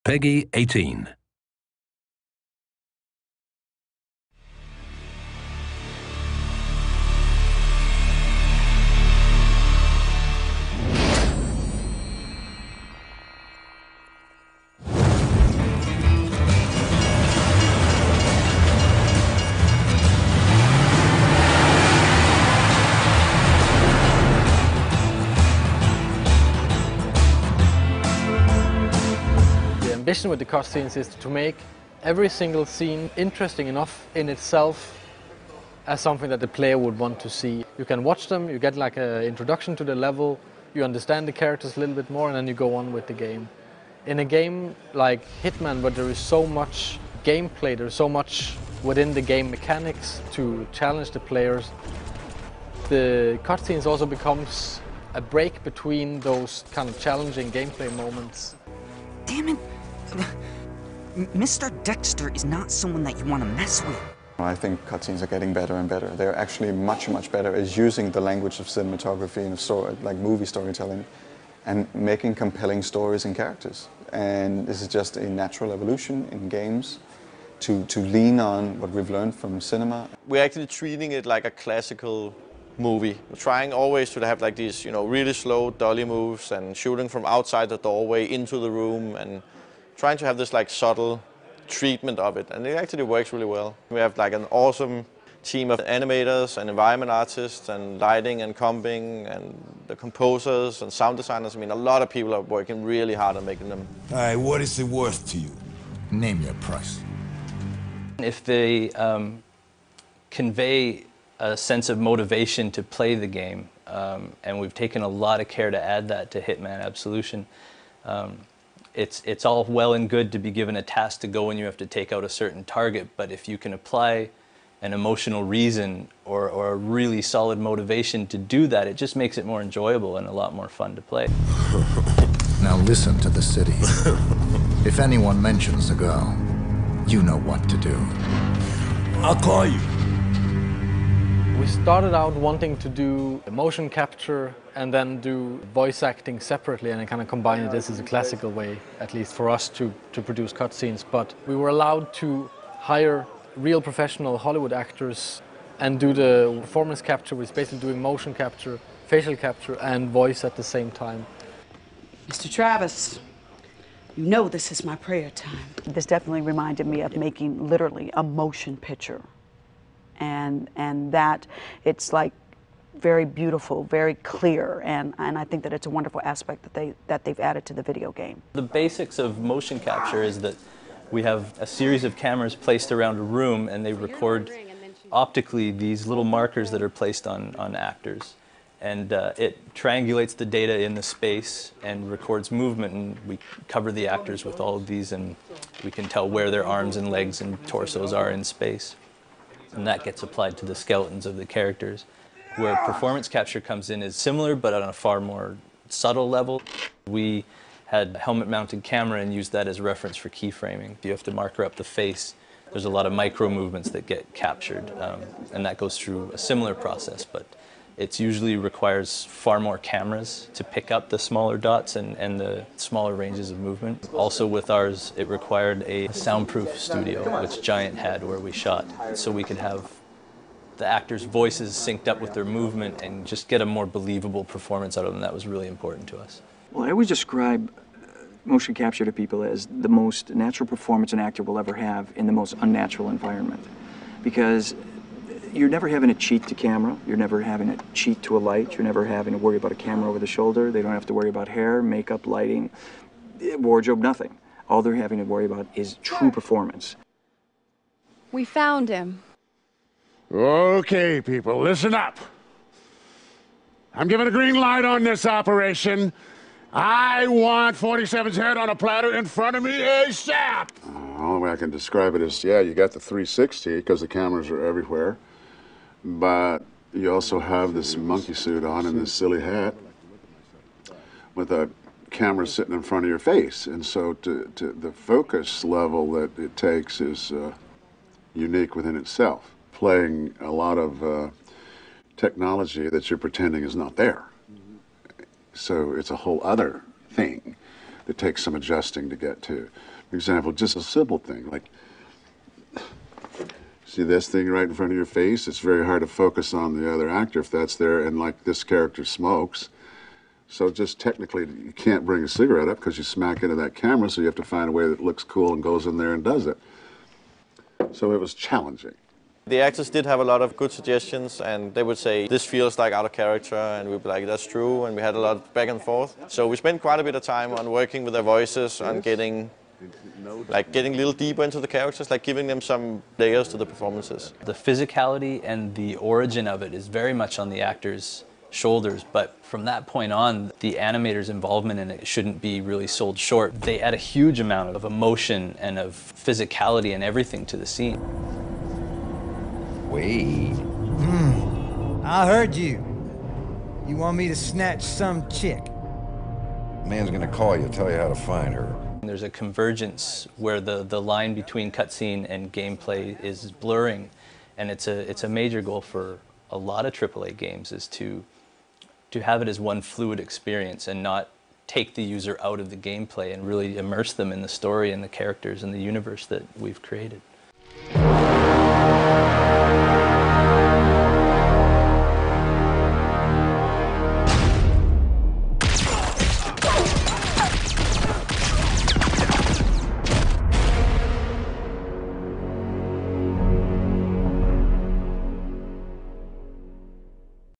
Peggy 18. The ambition with the cutscenes is to make every single scene interesting enough in itself as something that the player would want to see. You can watch them, you get like an introduction to the level, you understand the characters a little bit more, and then you go on with the game. In a game like Hitman, where there is so much gameplay, there's so much within the game mechanics to challenge the players, the cutscenes also becomes a break between those kind of challenging gameplay moments. Damn it! Mr. Dexter is not someone that you want to mess with. I think cutscenes are getting better and better. They're actually much better at using the language of cinematography and like movie storytelling and making compelling stories and characters. And this is just a natural evolution in games to lean on what we've learned from cinema. We're actually treating it like a classical movie. We're trying always to have like these, really slow dolly moves and shooting from outside the doorway into the room and trying to have this like subtle treatment of it, and it actually works really well. We have like an awesome team of animators and environment artists and lighting and comping and the composers and sound designers. I mean, a lot of people are working really hard on making them. All right, what is it worth to you? Name your price. If they convey a sense of motivation to play the game, and we've taken a lot of care to add that to Hitman Absolution. It's all well and good to be given a task to go and you have to take out a certain target, but if you can apply an emotional reason or a really solid motivation to do that, it just makes it more enjoyable and a lot more fun to play. Now listen to the city. If anyone mentions the girl, you know what to do. I'll call you. We started out wanting to do motion capture and then do voice acting separately and kind of combine this as a classical way, at least for us to produce cutscenes. But we were allowed to hire real professional Hollywood actors and do the performance capture, which is basically doing motion capture, facial capture and voice at the same time. Mr. Travis, you know this is my prayer time. This definitely reminded me of making literally a motion picture. And that it's like very beautiful, very clear, and I think that it's a wonderful aspect that they've added to the video game. The basics of motion capture is that we have a series of cameras placed around a room and they record optically these little markers that are placed on actors. And it triangulates the data in the space and records movement, and we cover the actors with all of these and we can tell where their arms and legs and torsos are in space. And that gets applied to the skeletons of the characters. Where performance capture comes in is similar, but on a far more subtle level. We had a helmet-mounted camera and used that as reference for keyframing. If you have to marker up the face, there's a lot of micro movements that get captured, and that goes through a similar process, but it usually requires far more cameras to pick up the smaller dots and the smaller ranges of movement. Also with ours, it required a soundproof studio, which Giant had where we shot, so we could have the actors' voices synced up with their movement and just get a more believable performance out of them. That was really important to us. Well, I always describe motion capture to people as the most natural performance an actor will ever have in the most unnatural environment. Because you're never having to cheat to camera, you're never having to cheat to a light, you're never having to worry about a camera over the shoulder, they don't have to worry about hair, makeup, lighting, wardrobe, nothing. All they're having to worry about is true performance. We found him. Okay, people, listen up. I'm giving a green light on this operation. I want 47's head on a platter in front of me ASAP! The only way I can describe it is, yeah, you got the 360 because the cameras are everywhere, but you also have this monkey suit on and this silly hat with a camera sitting in front of your face. And so the focus level that it takes is unique within itself, playing a lot of technology that you're pretending is not there. So it's a whole other thing that takes some adjusting to get to. For example, just a simple thing like, see this thing right in front of your face? It's very hard to focus on the other actor if that's there, and like this character smokes. So just technically, you can't bring a cigarette up because you smack into that camera, so you have to find a way that looks cool and goes in there and does it. So it was challenging. The actors did have a lot of good suggestions, and they would say, this feels like out of character, and we'd be like, that's true, and we had a lot of back and forth. So we spent quite a bit of time on working with their voices, on getting a little deeper into the characters, like giving them some layers to the performances. The physicality and the origin of it is very much on the actors' shoulders, but from that point on, the animators' involvement in it shouldn't be really sold short. They add a huge amount of emotion and of physicality and everything to the scene. Wait. I heard you. You want me to snatch some chick? Man's gonna call you, tell you how to find her. There's a convergence where the line between cutscene and gameplay is blurring, and it's a major goal for a lot of AAA games is to have it as one fluid experience and not take the user out of the gameplay and really immerse them in the story and the characters and the universe that we've created.